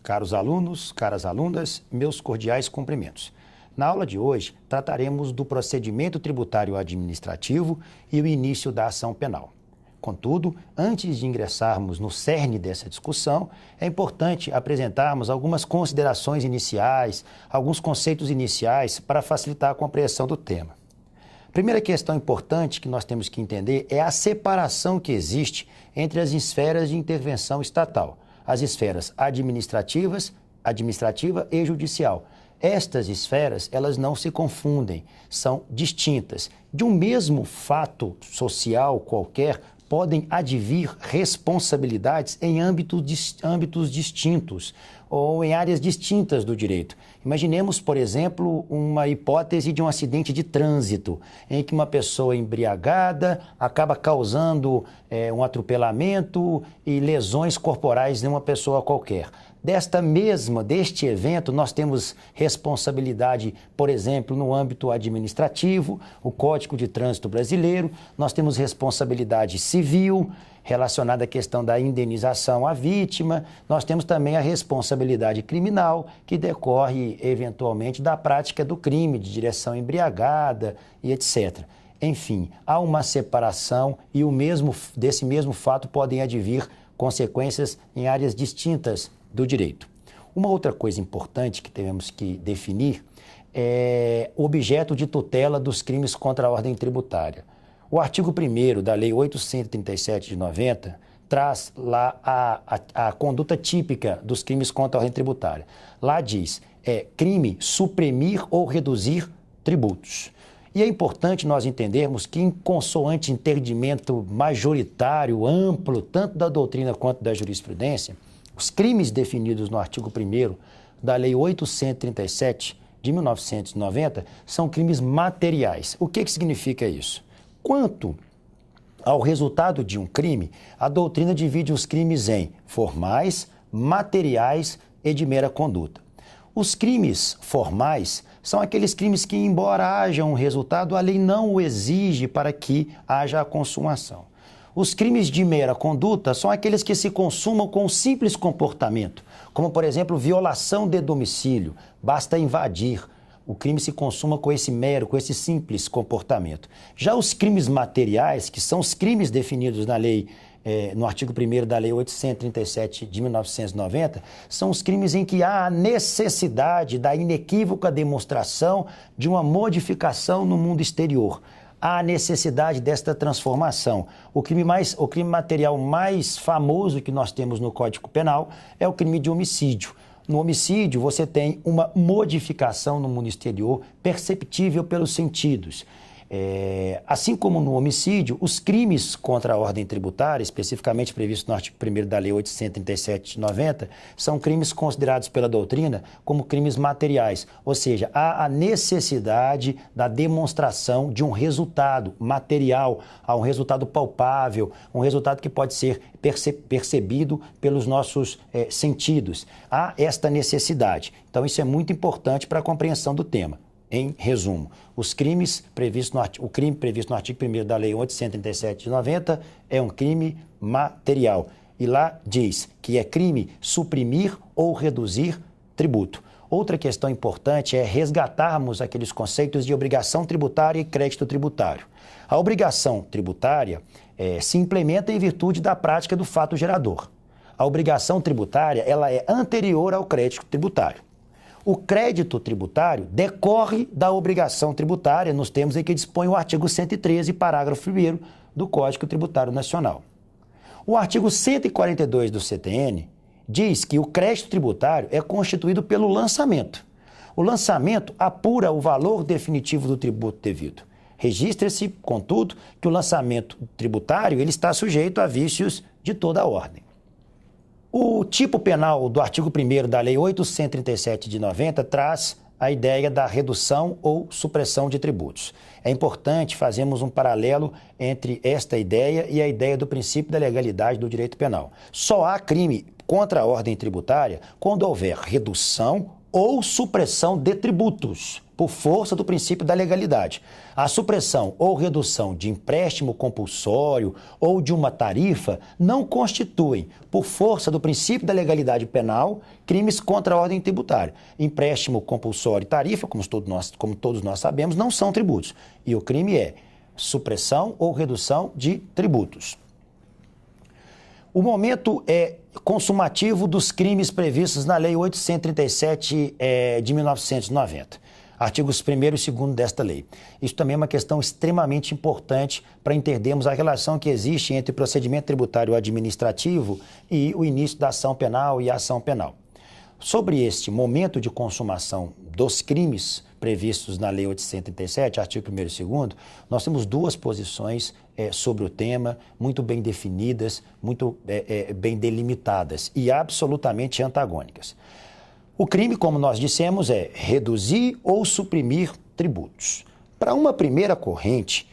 Caros alunos, caras alunas, meus cordiais cumprimentos. Na aula de hoje, trataremos do procedimento tributário administrativo e o início da ação penal. Contudo, antes de ingressarmos no cerne dessa discussão, é importante apresentarmos algumas considerações iniciais, alguns conceitos iniciais para facilitar a compreensão do tema. A primeira questão importante que nós temos que entender é a separação que existe entre as esferas de intervenção estatal, as esferas administrativa e judicial. Estas esferas, elas não se confundem, são distintas. De um mesmo fato social qualquer, podem advir responsabilidades em âmbitos distintos ou em áreas distintas do direito. Imaginemos, por exemplo, uma hipótese de um acidente de trânsito, em que uma pessoa embriagada acaba causando um atropelamento e lesões corporais de uma pessoa qualquer. Deste evento, nós temos responsabilidade, por exemplo, no âmbito administrativo, o Código de Trânsito Brasileiro, nós temos responsabilidade civil, relacionada à questão da indenização à vítima, nós temos também a responsabilidade criminal, que decorre, eventualmente, da prática do crime de direção embriagada e etc. Enfim, há uma separação e desse mesmo fato podem advir consequências em áreas distintas do direito. Uma outra coisa importante que temos que definir é o objeto de tutela dos crimes contra a ordem tributária. O artigo 1º da Lei 837 de 90 traz lá a conduta típica dos crimes contra a ordem tributária. Lá diz, crime suprimir ou reduzir tributos. E é importante nós entendermos que, em consoante entendimento majoritário, amplo, tanto da doutrina quanto da jurisprudência, os crimes definidos no artigo 1º da Lei 837 de 1990 são crimes materiais. O que significa isso? Quanto ao resultado de um crime, a doutrina divide os crimes em formais, materiais e de mera conduta. Os crimes formais são aqueles crimes que, embora haja um resultado, a lei não o exige para que haja a consumação. Os crimes de mera conduta são aqueles que se consumam com um simples comportamento, como, por exemplo, violação de domicílio, basta invadir. O crime se consuma com esse simples comportamento. Já os crimes materiais, que são os crimes definidos na lei, no artigo 1º da Lei 837 de 1990, são os crimes em que há a necessidade da inequívoca demonstração de uma modificação no mundo exterior. Há a necessidade desta transformação. O crime material mais famoso que nós temos no Código Penal é o crime de homicídio. No homicídio, você tem uma modificação no mundo exterior perceptível pelos sentidos. Assim como no homicídio, os crimes contra a ordem tributária, especificamente previstos no artigo 1º da Lei 837 de 90, são crimes considerados pela doutrina como crimes materiais, ou seja, há a necessidade da demonstração de um resultado material, há um resultado palpável, um resultado que pode ser percebido pelos nossos sentidos. Há esta necessidade. Então, isso é muito importante para a compreensão do tema. Em resumo, o crime previsto no artigo 1º da Lei 837 de 90 é um crime material. E lá diz que é crime suprimir ou reduzir tributo. Outra questão importante é resgatarmos aqueles conceitos de obrigação tributária e crédito tributário. A obrigação tributária se implementa em virtude da prática do fato gerador. A obrigação tributária ela é anterior ao crédito tributário. O crédito tributário decorre da obrigação tributária nos termos em que dispõe o artigo 113, parágrafo 1º do Código Tributário Nacional. O artigo 142 do CTN diz que o crédito tributário é constituído pelo lançamento. O lançamento apura o valor definitivo do tributo devido. Registre-se, contudo, que o lançamento tributário ele está sujeito a vícios de toda a ordem. O tipo penal do artigo 1º da Lei 837 de 90 traz a ideia da redução ou supressão de tributos. É importante fazermos um paralelo entre esta ideia e a ideia do princípio da legalidade do direito penal. Só há crime contra a ordem tributária quando houver redução ou supressão de tributos, por força do princípio da legalidade. A supressão ou redução de empréstimo compulsório ou de uma tarifa não constituem, por força do princípio da legalidade penal, crimes contra a ordem tributária. Empréstimo compulsório e tarifa, como todos nós sabemos, não são tributos. E o crime é supressão ou redução de tributos. O momento é consumativo dos crimes previstos na Lei 837 de 1990. Artigos 1º e 2º desta lei. Isso também é uma questão extremamente importante para entendermos a relação que existe entre o procedimento tributário administrativo e o início da ação penal e a ação penal. Sobre este momento de consumação dos crimes previstos na Lei 837, artigo 1º e 2º, nós temos duas posições sobre o tema, muito bem definidas, muito bem delimitadas e absolutamente antagônicas. O crime, como nós dissemos, é reduzir ou suprimir tributos. Para uma primeira corrente,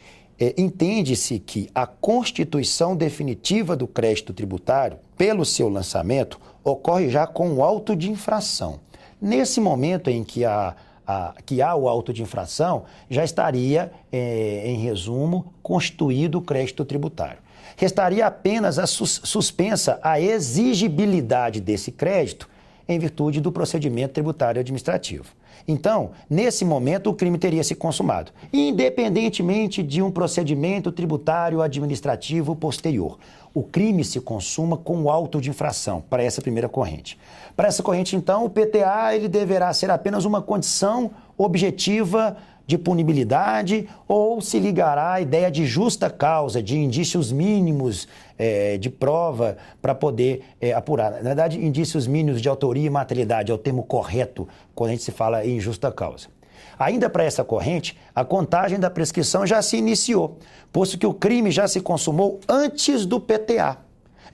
entende-se que a constituição definitiva do crédito tributário, pelo seu lançamento, ocorre já com o auto de infração. Nesse momento em que há o auto de infração, já estaria, em resumo, constituído o crédito tributário. Restaria apenas suspensa a exigibilidade desse crédito em virtude do procedimento tributário administrativo. Então, nesse momento, o crime teria se consumado, independentemente de um procedimento tributário administrativo posterior. O crime se consuma com o auto de infração, para essa primeira corrente. Para essa corrente, então, o PTA ele deverá ser apenas uma condição objetiva de punibilidade ou se ligará à ideia de justa causa, de indícios mínimos de prova para poder apurar. Na verdade, indícios mínimos de autoria e materialidade é o termo correto quando a gente se fala em justa causa. Ainda para essa corrente, a contagem da prescrição já se iniciou, posto que o crime já se consumou antes do PTA.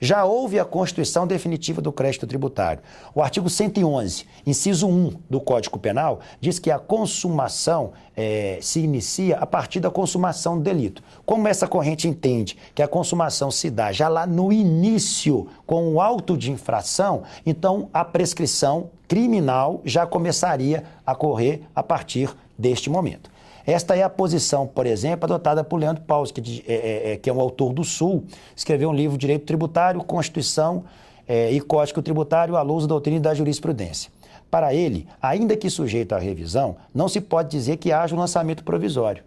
Já houve a constituição definitiva do crédito tributário. O artigo 111, inciso 1 do Código Penal, diz que a consumação se inicia a partir da consumação do delito. Como essa corrente entende que a consumação se dá já lá no início, com o auto de infração, então a prescrição criminal já começaria a correr a partir deste momento. Esta é a posição, por exemplo, adotada por Leandro Paus, que é um autor do Sul, escreveu um livro Direito Tributário, Constituição e Código Tributário à luz da doutrina e da jurisprudência. Para ele, ainda que sujeito à revisão, não se pode dizer que haja um lançamento provisório.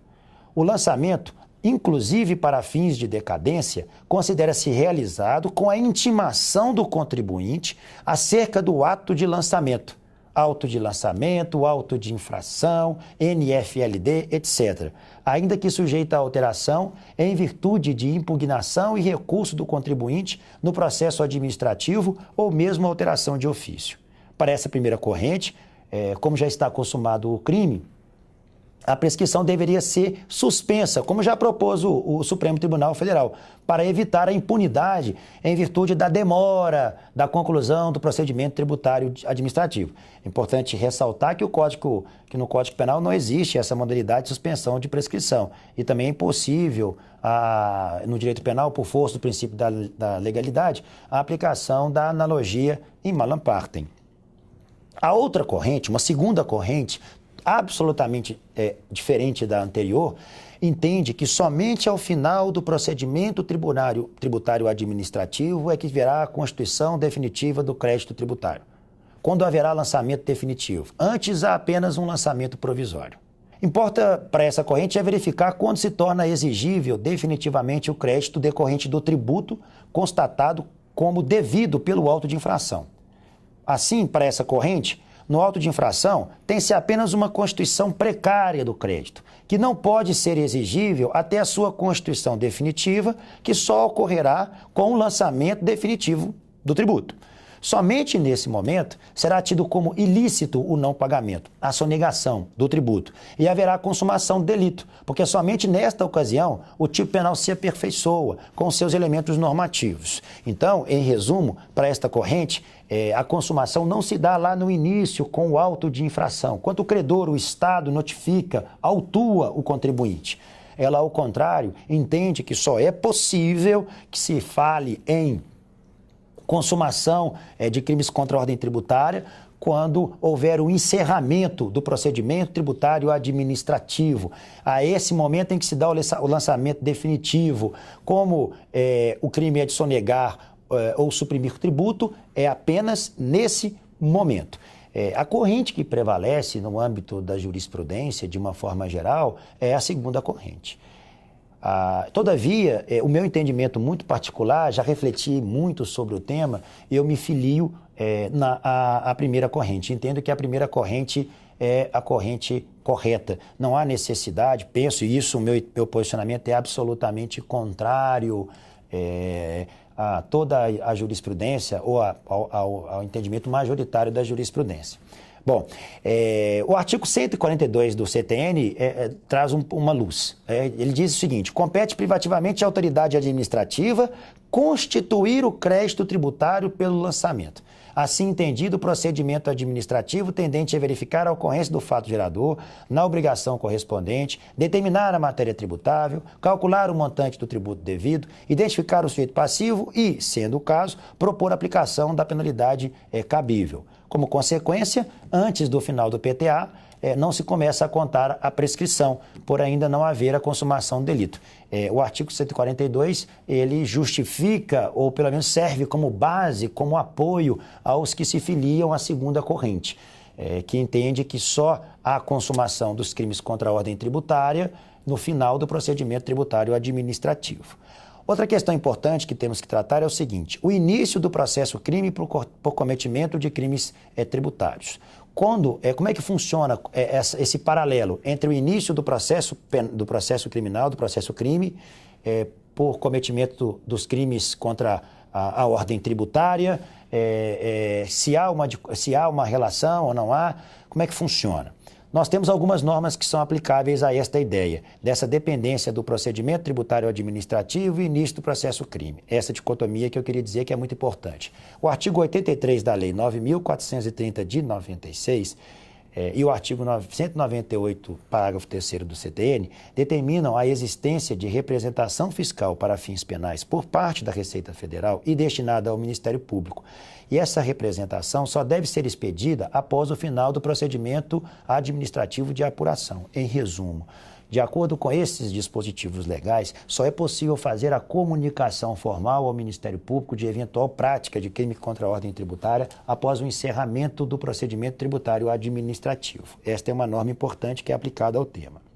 O lançamento, inclusive para fins de decadência, considera-se realizado com a intimação do contribuinte acerca do ato de lançamento. Auto de lançamento, auto de infração, NFLD, etc. Ainda que sujeita a alteração em virtude de impugnação e recurso do contribuinte no processo administrativo ou mesmo alteração de ofício. Para essa primeira corrente, como já está consumado o crime, a prescrição deveria ser suspensa, como já propôs o Supremo Tribunal Federal, para evitar a impunidade em virtude da demora da conclusão do procedimento tributário administrativo. É importante ressaltar que no Código Penal não existe essa modalidade de suspensão de prescrição. E também é impossível, no direito penal, por força do princípio da legalidade, a aplicação da analogia in malam partem. A outra corrente, uma segunda corrente, absolutamente diferente da anterior, entende que somente ao final do procedimento tributário administrativo é que virá a constituição definitiva do crédito tributário, quando haverá lançamento definitivo. Antes há apenas um lançamento provisório. Importa para essa corrente verificar quando se torna exigível definitivamente o crédito decorrente do tributo constatado como devido pelo auto de infração. Assim, para essa corrente, no auto de infração, tem-se apenas uma constituição precária do crédito, que não pode ser exigível até a sua constituição definitiva, que só ocorrerá com o lançamento definitivo do tributo. Somente nesse momento será tido como ilícito o não pagamento, a sonegação do tributo, e haverá consumação do delito, porque somente nesta ocasião o tipo penal se aperfeiçoa com seus elementos normativos. Então, em resumo, para esta corrente, a consumação não se dá lá no início com o auto de infração, quando o credor, o Estado, notifica, autua o contribuinte. Ela, ao contrário, entende que só é possível que se fale em consumação de crimes contra a ordem tributária quando houver o encerramento do procedimento tributário administrativo. A esse momento em que se dá o lançamento definitivo, como o crime é de sonegar ou suprimir tributo, é apenas nesse momento. A corrente que prevalece no âmbito da jurisprudência, de uma forma geral, é a segunda corrente. Todavia, o meu entendimento muito particular, já refleti muito sobre o tema, eu me filio à primeira corrente. Entendo que a primeira corrente é a corrente correta. Não há necessidade, penso, e isso, o meu posicionamento é absolutamente contrário a toda a jurisprudência ou ao entendimento majoritário da jurisprudência. Bom, o artigo 142 do CTN traz uma luz. Ele diz o seguinte: compete privativamente à autoridade administrativa constituir o crédito tributário pelo lançamento. Assim entendido, o procedimento administrativo tendente a verificar a ocorrência do fato gerador na obrigação correspondente, determinar a matéria tributável, calcular o montante do tributo devido, identificar o sujeito passivo e, sendo o caso, propor a aplicação da penalidade cabível. Como consequência, antes do final do PTA, não se começa a contar a prescrição, por ainda não haver a consumação do delito. O artigo 142, ele justifica, ou pelo menos serve como base, como apoio aos que se filiam à segunda corrente, que entende que só há consumação dos crimes contra a ordem tributária no final do procedimento tributário administrativo. Outra questão importante que temos que tratar é o seguinte: o início do processo crime por cometimento de crimes tributários. Como é que funciona esse paralelo entre o início do processo criminal, do processo crime, por cometimento dos crimes contra a ordem tributária, se há uma relação ou não há, como é que funciona? Nós temos algumas normas que são aplicáveis a esta ideia, dessa dependência do procedimento tributário administrativo e início do processo crime. Essa dicotomia que eu queria dizer que é muito importante. O artigo 83 da Lei 9.430 de 96 e o artigo 198, parágrafo 3º do CTN, determinam a existência de representação fiscal para fins penais por parte da Receita Federal e destinada ao Ministério Público. E essa representação só deve ser expedida após o final do procedimento administrativo de apuração. Em resumo, de acordo com esses dispositivos legais, só é possível fazer a comunicação formal ao Ministério Público de eventual prática de crime contra a ordem tributária após o encerramento do procedimento tributário administrativo. Esta é uma norma importante que é aplicada ao tema.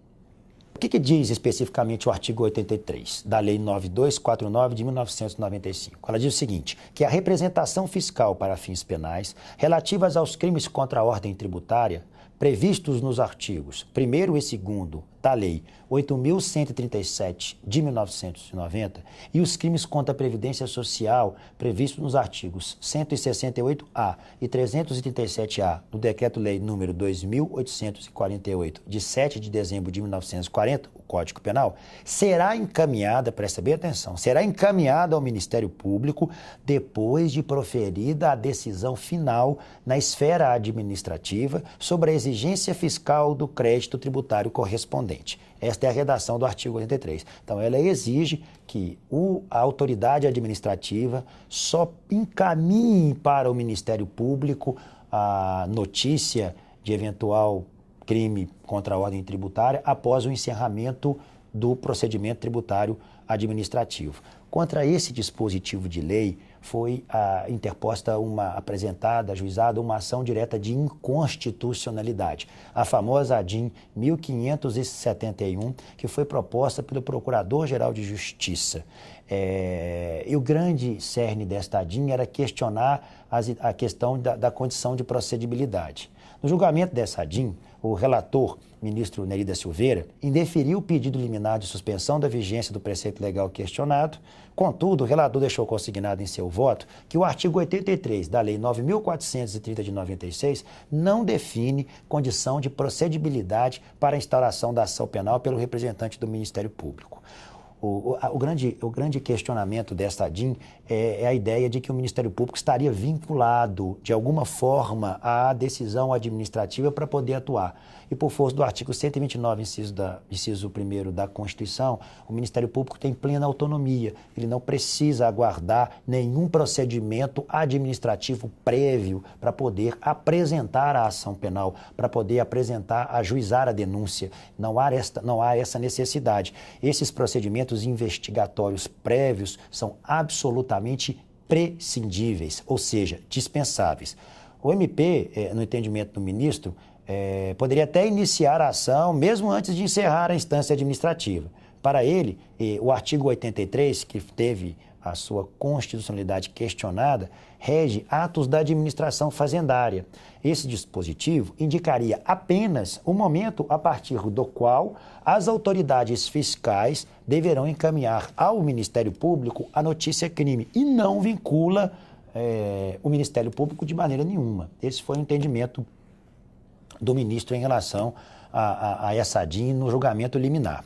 O que diz especificamente o artigo 83 da Lei 9249 de 1995? Ela diz o seguinte, que a representação fiscal para fins penais relativas aos crimes contra a ordem tributária previstos nos artigos 1º e 2º da Lei 8.137 de 1990 e os crimes contra a Previdência Social previstos nos artigos 168-A e 337-A do Decreto-Lei nº 2.848, de 7 de dezembro de 1940, o Código Penal, será encaminhada, presta bem atenção, será encaminhada ao Ministério Público depois de proferida a decisão final na esfera administrativa sobre a exigência fiscal do crédito tributário correspondente. Esta é a redação do artigo 83. Então, ela exige que a autoridade administrativa só encaminhe para o Ministério Público a notícia de eventual crime contra a ordem tributária após o encerramento do procedimento tributário administrativo. Contra esse dispositivo de lei, foi apresentada, ajuizada, uma ação direta de inconstitucionalidade, a famosa ADIM 1571, que foi proposta pelo Procurador-Geral de Justiça. E o grande cerne desta ADIM era questionar a questão da condição de procedibilidade. No julgamento dessa ADIM, o relator, ministro Nery da Silveira, indeferiu o pedido liminar de suspensão da vigência do preceito legal questionado. Contudo, o relator deixou consignado em seu voto que o artigo 83 da Lei 9.430 de 96 não define condição de procedibilidade para a instauração da ação penal pelo representante do Ministério Público. O grande questionamento desta ADIM é a ideia de que o Ministério Público estaria vinculado, de alguma forma, à decisão administrativa para poder atuar. E por força do artigo 129, inciso 1º da Constituição, o Ministério Público tem plena autonomia. Ele não precisa aguardar nenhum procedimento administrativo prévio para poder apresentar a ação penal, para poder ajuizar a denúncia. Não há essa necessidade. Esses procedimentos investigatórios prévios são absolutamente prescindíveis, ou seja, dispensáveis. O MP, no entendimento do ministro, poderia até iniciar a ação mesmo antes de encerrar a instância administrativa. Para ele, o artigo 83, que teve a sua constitucionalidade questionada, rege atos da administração fazendária. Esse dispositivo indicaria apenas o momento a partir do qual as autoridades fiscais deverão encaminhar ao Ministério Público a notícia crime e não vincula o Ministério Público de maneira nenhuma. Esse foi o entendimento do ministro em relação a essa ADIM no julgamento liminar.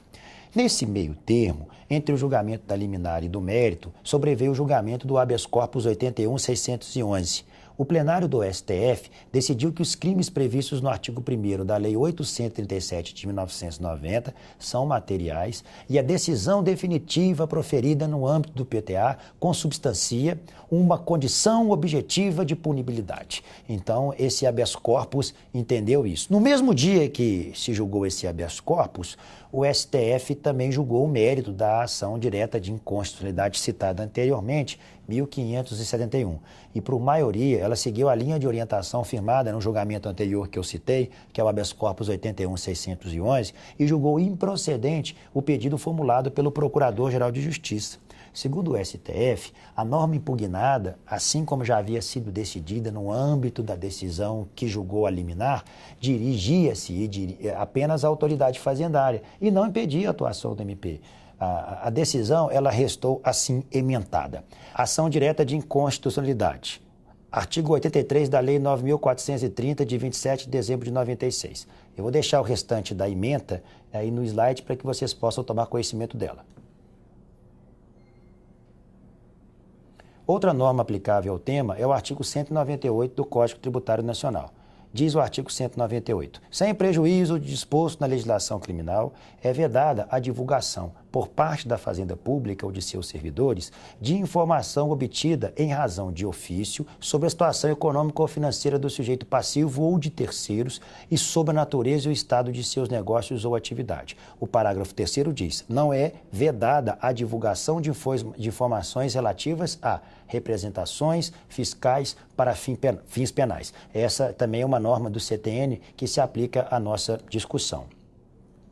Nesse meio termo, entre o julgamento da liminar e do mérito, sobreveio o julgamento do habeas corpus 81.611. O plenário do STF decidiu que os crimes previstos no artigo 1º da Lei 837 de 1990 são materiais e a decisão definitiva proferida no âmbito do PTA consubstancia uma condição objetiva de punibilidade. Então, esse habeas corpus entendeu isso. No mesmo dia que se julgou esse habeas corpus, o STF também julgou o mérito da ação direta de inconstitucionalidade citada anteriormente, 1571. E, por maioria, ela seguiu a linha de orientação firmada no julgamento anterior que eu citei, que é o habeas corpus 81.611, e julgou improcedente o pedido formulado pelo Procurador-Geral de Justiça. Segundo o STF, a norma impugnada, assim como já havia sido decidida no âmbito da decisão que julgou a liminar, dirigia-se apenas à autoridade fazendária e não impedia a atuação do MP. A decisão, ela restou assim emendada. Ação direta de inconstitucionalidade. Artigo 83 da Lei 9.430, de 27 de dezembro de 96. Eu vou deixar o restante da ementa aí no slide para que vocês possam tomar conhecimento dela. Outra norma aplicável ao tema é o artigo 198 do Código Tributário Nacional. Diz o artigo 198, sem prejuízo de disposto na legislação criminal, é vedada a divulgação, por parte da Fazenda Pública ou de seus servidores, de informação obtida em razão de ofício sobre a situação econômica ou financeira do sujeito passivo ou de terceiros e sobre a natureza e o estado de seus negócios ou atividade. O parágrafo 3º diz, não é vedada a divulgação de informações relativas a representações fiscais para fins penais. Essa também é uma norma do CTN que se aplica à nossa discussão.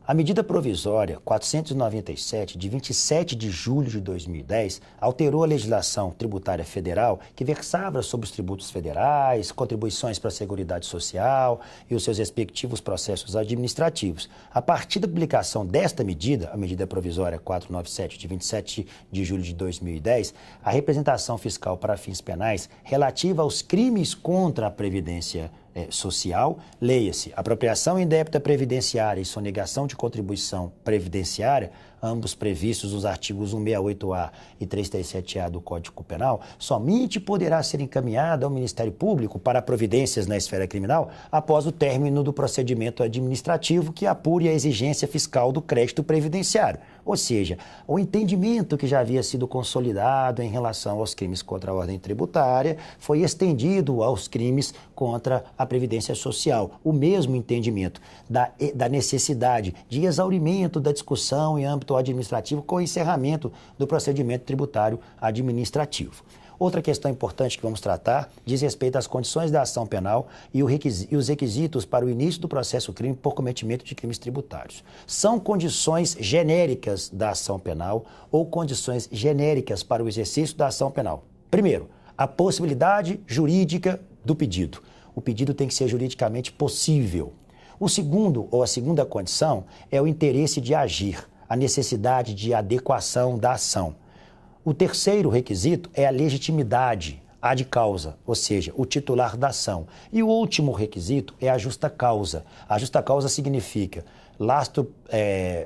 A medida provisória 497, de 27 de julho de 2010, alterou a legislação tributária federal que versava sobre os tributos federais, contribuições para a Seguridade Social e os seus respectivos processos administrativos. A partir da publicação desta medida, a medida provisória 497, de 27 de julho de 2010, a representação fiscal para fins penais relativa aos crimes contra a Previdência Social, leia-se, apropriação indébita previdenciária e sonegação de contribuição previdenciária, ambos previstos nos artigos 168A e 337A do Código Penal, somente poderá ser encaminhada ao Ministério Público para providências na esfera criminal após o término do procedimento administrativo que apure a exigência fiscal do crédito previdenciário. Ou seja, o entendimento que já havia sido consolidado em relação aos crimes contra a ordem tributária foi estendido aos crimes contra a Previdência Social. O mesmo entendimento da necessidade de exaurimento da discussão em âmbito administrativo com o encerramento do procedimento tributário administrativo. Outra questão importante que vamos tratar diz respeito às condições da ação penal e os requisitos para o início do processo crime por cometimento de crimes tributários. São condições genéricas da ação penal ou condições genéricas para o exercício da ação penal. Primeiro, a possibilidade jurídica do pedido. O pedido tem que ser juridicamente possível. O segundo, ou a segunda condição, é o interesse de agir, a necessidade de adequação da ação. O terceiro requisito é a legitimidade, ad causa, ou seja, o titular da ação. E o último requisito é a justa causa. A justa causa significa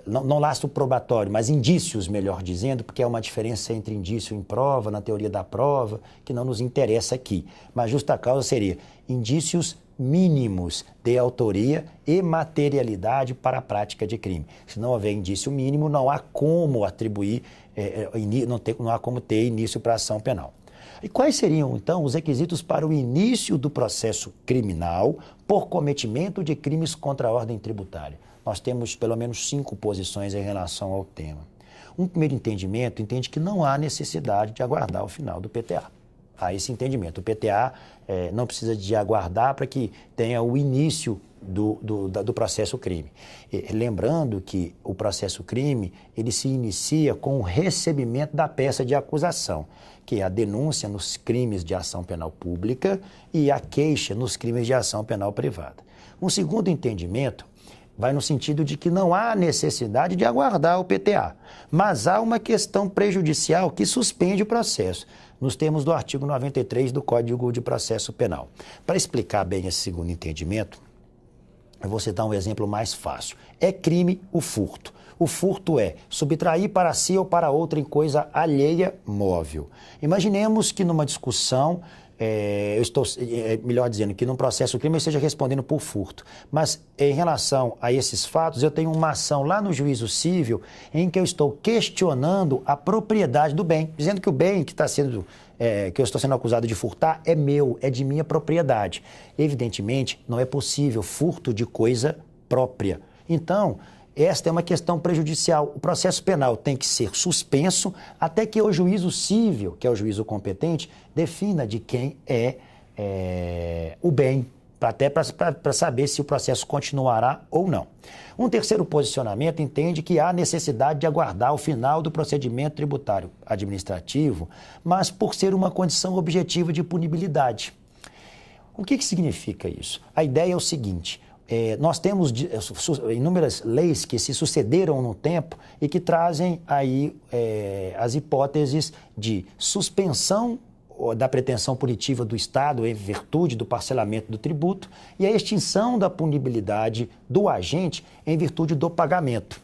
não lastro probatório, mas indícios, melhor dizendo, porque é uma diferença entre indício em prova, na teoria da prova, que não nos interessa aqui. Mas justa causa seria indícios mínimos de autoria e materialidade para a prática de crime. Se não houver indício mínimo, não há como atribuir, não há como ter início para a ação penal. E quais seriam, então, os requisitos para o início do processo criminal por cometimento de crimes contra a ordem tributária? Nós temos pelo menos 5 posições em relação ao tema. Um primeiro entendimento entende que não há necessidade de aguardar o final do PTA. Há esse entendimento. O PTA não precisa de aguardar para que tenha o início do processo crime. Lembrando que o processo crime, ele se inicia com o recebimento da peça de acusação, que é a denúncia nos crimes de ação penal pública e a queixa nos crimes de ação penal privada. Um segundo entendimento vai no sentido de que não há necessidade de aguardar o PTA, mas há uma questão prejudicial que suspende o processo, nos termos do artigo 93 do Código de Processo Penal. Para explicar bem esse segundo entendimento, eu vou citar um exemplo mais fácil. É crime o furto. O furto é subtrair para si ou para outra em coisa alheia móvel. Imaginemos que numa discussão, melhor dizendo, que num processo crime eu esteja respondendo por furto. Mas em relação a esses fatos, eu tenho uma ação lá no juízo civil em que eu estou questionando a propriedade do bem, dizendo que o bem que eu estou sendo acusado de furtar é meu, é de minha propriedade. Evidentemente, não é possível furto de coisa própria. Então, esta é uma questão prejudicial. O processo penal tem que ser suspenso até que o juízo civil, que é o juízo competente, defina de quem é o bem, até para saber se o processo continuará ou não. Um terceiro posicionamento entende que há necessidade de aguardar o final do procedimento tributário administrativo, mas por ser uma condição objetiva de punibilidade. O que significa isso? A ideia é o seguinte: nós temos inúmeras leis que se sucederam no tempo e que trazem aí as hipóteses de suspensão da pretensão punitiva do Estado em virtude do parcelamento do tributo e a extinção da punibilidade do agente em virtude do pagamento.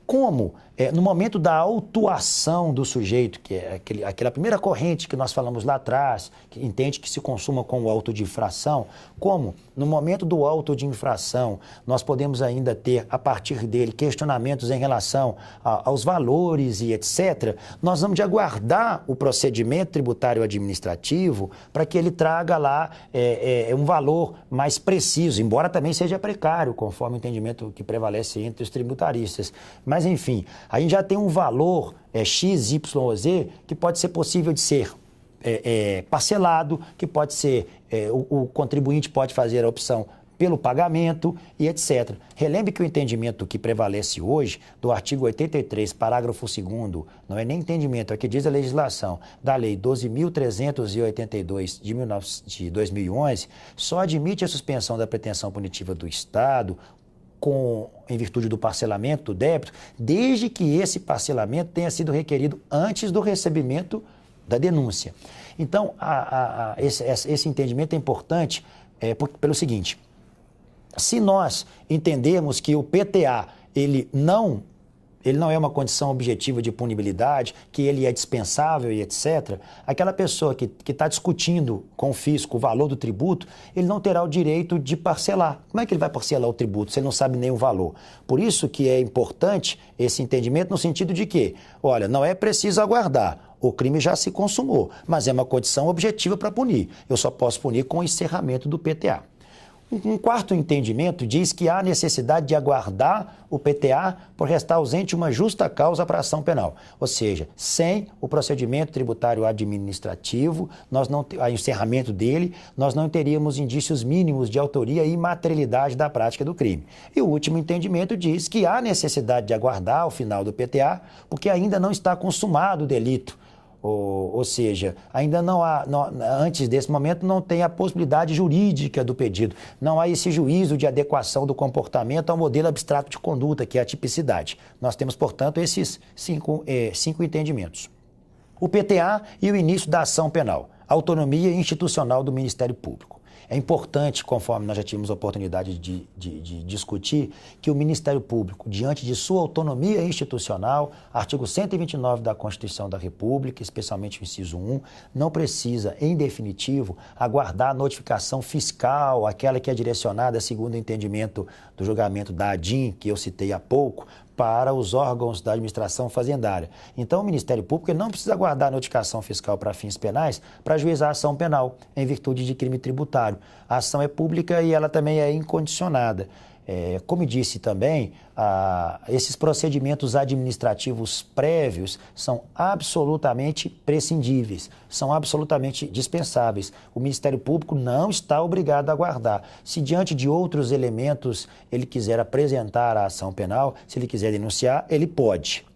Como, no momento da autuação do sujeito, que é aquela primeira corrente que nós falamos lá atrás, que entende que se consuma com o auto de infração, como no momento do auto de infração nós podemos ainda ter, a partir dele, questionamentos em relação aos valores e etc., nós vamos de aguardar o procedimento tributário administrativo para que ele traga lá um valor mais preciso, embora também seja precário, conforme o entendimento que prevalece entre os tributaristas. Mas, enfim, a gente já tem um valor X, Y ou Z que pode ser possível de ser parcelado, que pode ser, o contribuinte pode fazer a opção pelo pagamento e etc. Relembre que o entendimento que prevalece hoje, do artigo 83, parágrafo 2º, não é nem entendimento, é o que diz a legislação, da Lei 12.382 de 2011, só admite a suspensão da pretensão punitiva do Estado em virtude do parcelamento do débito, desde que esse parcelamento tenha sido requerido antes do recebimento da denúncia. Então, esse entendimento é importante pelo seguinte: se nós entendermos que o PTA ele não é uma condição objetiva de punibilidade, que ele é dispensável e etc., aquela pessoa que está discutindo com o fisco o valor do tributo, ele não terá o direito de parcelar. Como é que ele vai parcelar o tributo se ele não sabe nem o valor? Por isso que é importante esse entendimento no sentido de que, olha, não é preciso aguardar, o crime já se consumou, mas é uma condição objetiva para punir. Eu só posso punir com o encerramento do PTA. Um quarto entendimento diz que há necessidade de aguardar o PTA por restar ausente uma justa causa para a ação penal. Ou seja, sem o procedimento tributário administrativo, o encerramento dele, nós não teríamos indícios mínimos de autoria e materialidade da prática do crime. E o último entendimento diz que há necessidade de aguardar o final do PTA porque ainda não está consumado o delito. Ou seja, ainda antes desse momento não tem a possibilidade jurídica do pedido. Não há esse juízo de adequação do comportamento ao modelo abstrato de conduta, que é a tipicidade. Nós temos, portanto, esses cinco entendimentos. O PTA e o início da ação penal. Autonomia institucional do Ministério Público. É importante, conforme nós já tivemos a oportunidade de discutir, que o Ministério Público, diante de sua autonomia institucional, artigo 129 da Constituição da República, especialmente o inciso 1, não precisa, em definitivo, aguardar a notificação fiscal, aquela que é direcionada, segundo o entendimento do julgamento da ADIM, que eu citei há pouco, para os órgãos da administração fazendária. Então, o Ministério Público ele não precisa aguardar a notificação fiscal para fins penais para ajuizar a ação penal, em virtude de crime tributário. A ação é pública e ela também é incondicionada. Como disse também, esses procedimentos administrativos prévios são absolutamente prescindíveis, são absolutamente dispensáveis. O Ministério Público não está obrigado a aguardar. Se diante de outros elementos ele quiser apresentar a ação penal, se ele quiser denunciar, ele pode.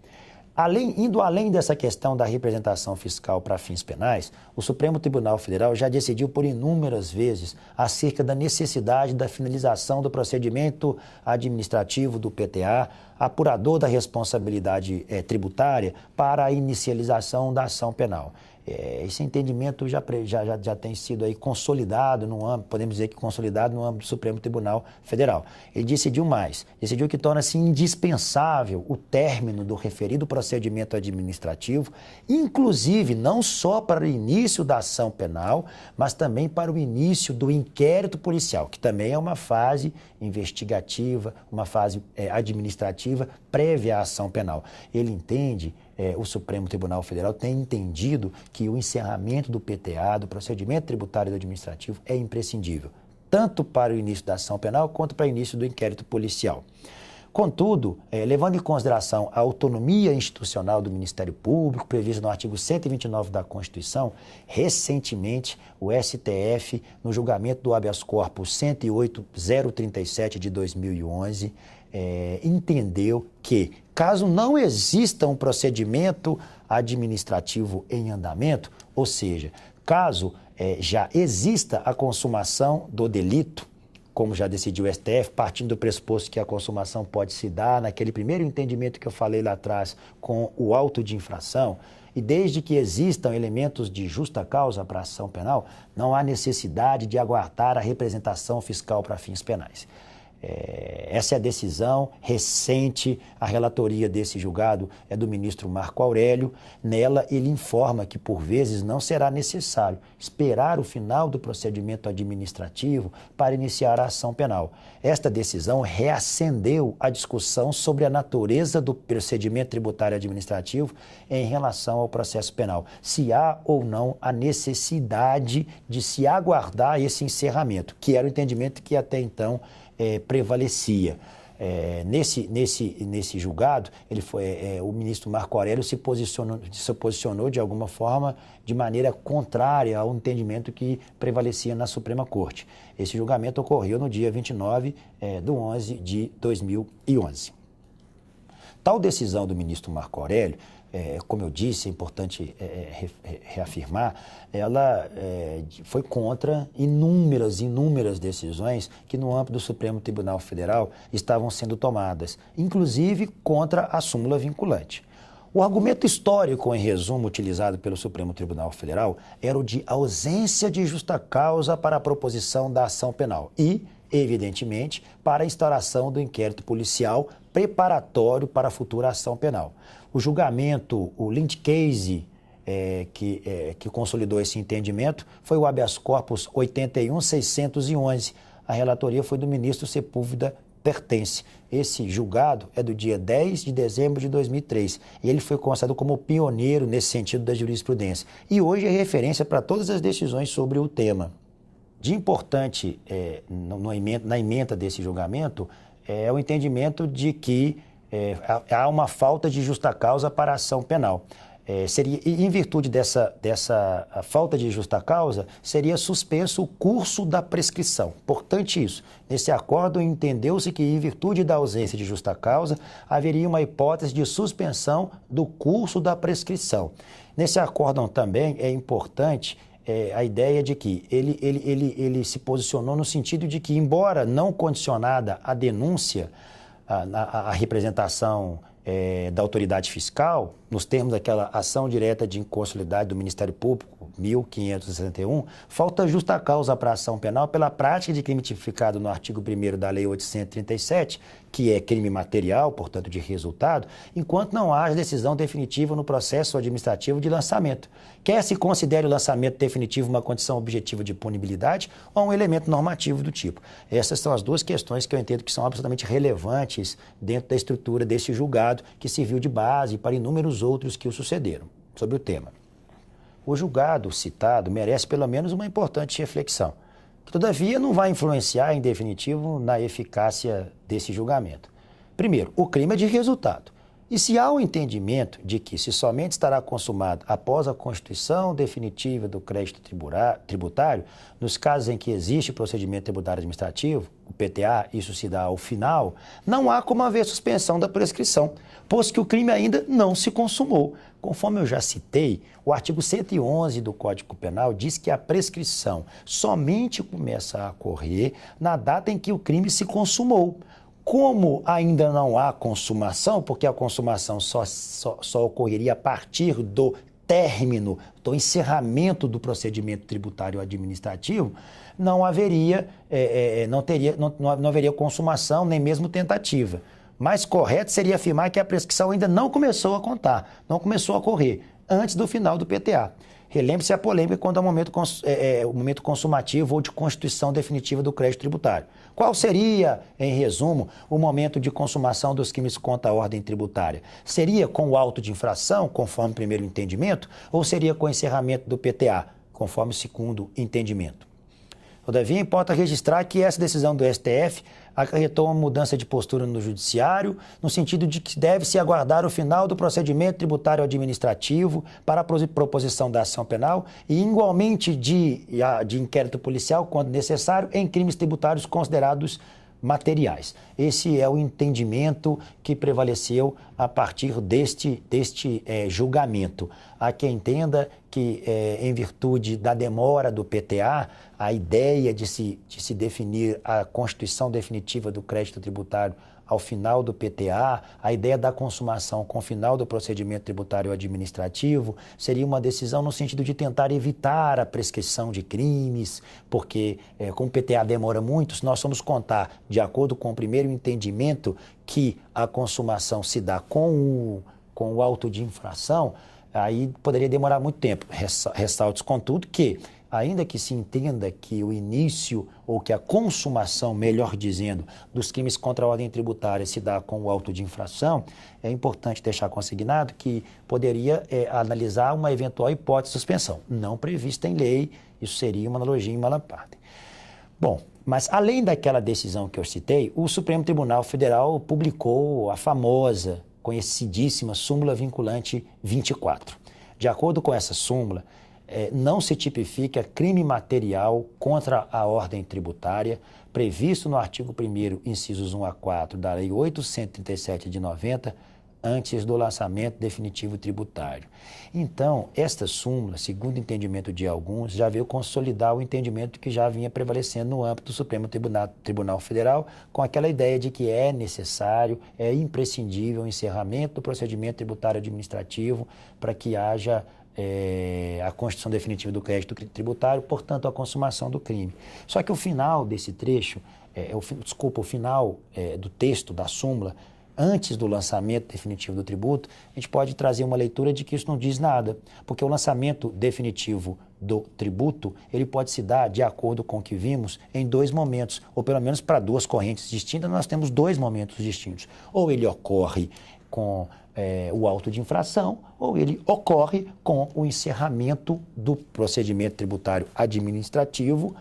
Indo além dessa questão da representação fiscal para fins penais, o Supremo Tribunal Federal já decidiu por inúmeras vezes acerca da necessidade da finalização do procedimento administrativo do PTA, apurador da responsabilidade tributária, para a inicialização da ação penal. Esse entendimento já tem sido aí consolidado no âmbito, podemos dizer que consolidado no âmbito do Supremo Tribunal Federal. Ele decidiu mais, decidiu que torna-se indispensável o término do referido procedimento administrativo, inclusive não só para o início da ação penal, mas também para o início do inquérito policial, que também é uma fase investigativa, uma fase administrativa prévia à ação penal. Ele entende, o Supremo Tribunal Federal tem entendido que o encerramento do PTA, do procedimento tributário e administrativo, é imprescindível, tanto para o início da ação penal quanto para o início do inquérito policial. Contudo, levando em consideração a autonomia institucional do Ministério Público, prevista no artigo 129 da Constituição, recentemente o STF, no julgamento do habeas corpus 108.037 de 2011, entendeu que, caso não exista um procedimento administrativo em andamento, ou seja, caso já exista a consumação do delito, como já decidiu o STF, partindo do pressuposto que a consumação pode se dar naquele primeiro entendimento que eu falei lá atrás com o auto de infração, e desde que existam elementos de justa causa para a ação penal, não há necessidade de aguardar a representação fiscal para fins penais. Essa é a decisão recente, a relatoria desse julgado é do ministro Marco Aurélio. Nela, ele informa que, por vezes, não será necessário esperar o final do procedimento administrativo para iniciar a ação penal. Esta decisão reacendeu a discussão sobre a natureza do procedimento tributário administrativo em relação ao processo penal. Se há ou não a necessidade de se aguardar esse encerramento, que era o entendimento que até então prevalecia. Nesse julgado, o ministro Marco Aurélio se posicionou de alguma forma de maneira contrária ao entendimento que prevalecia na Suprema Corte. Esse julgamento ocorreu no dia 29/11 de 2011. Tal decisão do ministro Marco Aurélio, como eu disse, é importante reafirmar, ela foi contra inúmeras decisões que no âmbito do Supremo Tribunal Federal estavam sendo tomadas, inclusive contra a súmula vinculante. O argumento histórico, em resumo, utilizado pelo Supremo Tribunal Federal era o de ausência de justa causa para a proposição da ação penal e, evidentemente, para a instauração do inquérito policial preparatório para a futura ação penal. O julgamento, o Lind Case, que consolidou esse entendimento, foi o habeas corpus 81.611. A relatoria foi do ministro Sepúlveda Pertence. Esse julgado é do dia 10 de dezembro de 2003 e ele foi considerado como pioneiro nesse sentido da jurisprudência. E hoje é referência para todas as decisões sobre o tema. De importante na ementa desse julgamento é o entendimento de que há uma falta de justa causa para a ação penal. Em virtude dessa falta de justa causa, seria suspenso o curso da prescrição. Importante isso. Nesse acordo, entendeu-se que, em virtude da ausência de justa causa, haveria uma hipótese de suspensão do curso da prescrição. Nesse acórdão também é importante a ideia de que ele se posicionou no sentido de que, embora não condicionada à denúncia, a representação da autoridade fiscal, nos termos daquela ação direta de inconstitucionalidade do Ministério Público, 1561, falta justa causa para a ação penal pela prática de crime tipificado no artigo 1º da Lei 837, que é crime material, portanto de resultado, enquanto não haja decisão definitiva no processo administrativo de lançamento. Quer se considere o lançamento definitivo uma condição objetiva de punibilidade ou um elemento normativo do tipo. Essas são as duas questões que eu entendo que são absolutamente relevantes dentro da estrutura desse julgado, que serviu de base para inúmeros outros que o sucederam sobre o tema. O julgado citado merece pelo menos uma importante reflexão, que todavia não vai influenciar em definitivo na eficácia desse julgamento. Primeiro, o crime é de resultado. E se há o entendimento de que se somente estará consumado após a constituição definitiva do crédito tributário, nos casos em que existe procedimento tributário administrativo, o PTA, isso se dá ao final, não há como haver suspensão da prescrição, pois que o crime ainda não se consumou. Conforme eu já citei, o artigo 111 do Código Penal diz que a prescrição somente começa a ocorrer na data em que o crime se consumou. Como ainda não há consumação, porque a consumação só ocorreria a partir do término, do encerramento do procedimento tributário administrativo, não haveria consumação, nem mesmo tentativa. Mais correto seria afirmar que a prescrição ainda não começou a contar, não começou a ocorrer antes do final do PTA. Relembre-se a polêmica quanto ao momento consumativo ou de constituição definitiva do crédito tributário. Qual seria, em resumo, o momento de consumação dos crimes contra a ordem tributária? Seria com o auto de infração, conforme o primeiro entendimento, ou seria com o encerramento do PTA, conforme o segundo entendimento? Todavia, importa registrar que essa decisão do STF acarretou uma mudança de postura no judiciário, no sentido de que deve-se aguardar o final do procedimento tributário administrativo para a proposição da ação penal e, igualmente, de inquérito policial, quando necessário, em crimes tributários considerados materiais. Esse é o entendimento que prevaleceu a partir deste julgamento. Há quem entenda que, em virtude da demora do PTA, a ideia de se definir a constituição definitiva do crédito tributário ao final do PTA, a ideia da consumação com o final do procedimento tributário administrativo, seria uma decisão no sentido de tentar evitar a prescrição de crimes, porque, como o PTA demora muito, se nós formos contar, de acordo com o primeiro entendimento, que a consumação se dá com o auto de infração, aí poderia demorar muito tempo. Ressalte, contudo, que, ainda que se entenda que o início ou que a consumação, melhor dizendo, dos crimes contra a ordem tributária se dá com o auto de infração, é importante deixar consignado que poderia analisar uma eventual hipótese de suspensão, não prevista em lei, isso seria uma analogia em mala parte. Bom, mas além daquela decisão que eu citei, o Supremo Tribunal Federal publicou a famosa, conhecidíssima súmula vinculante 24. De acordo com essa súmula, não se tipifica crime material contra a ordem tributária previsto no artigo 1º, incisos 1 a 4 da Lei 837 de 90, antes do lançamento definitivo tributário. Então, esta súmula, segundo o entendimento de alguns, já veio consolidar o entendimento que já vinha prevalecendo no âmbito do Supremo Tribunal Federal, com aquela ideia de que é necessário, é imprescindível o encerramento do procedimento tributário administrativo para que haja a constituição definitiva do crédito tributário, portanto, a consumação do crime. Só que o final desse trecho, o final do texto da súmula, antes do lançamento definitivo do tributo, a gente pode trazer uma leitura de que isso não diz nada, porque o lançamento definitivo do tributo, ele pode se dar, de acordo com o que vimos, em dois momentos, ou pelo menos para duas correntes distintas, nós temos dois momentos distintos. Ou ele ocorre com o auto de infração, ou ele ocorre com o encerramento do procedimento tributário administrativo,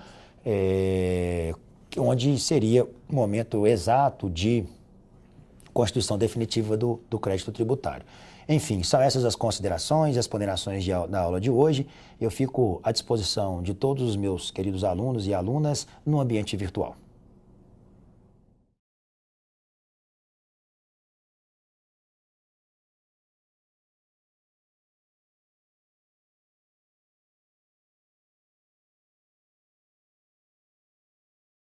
onde seria o momento exato de constituição definitiva do crédito tributário. Enfim, são essas as considerações e as ponderações da aula de hoje. Eu fico à disposição de todos os meus queridos alunos e alunas no ambiente virtual.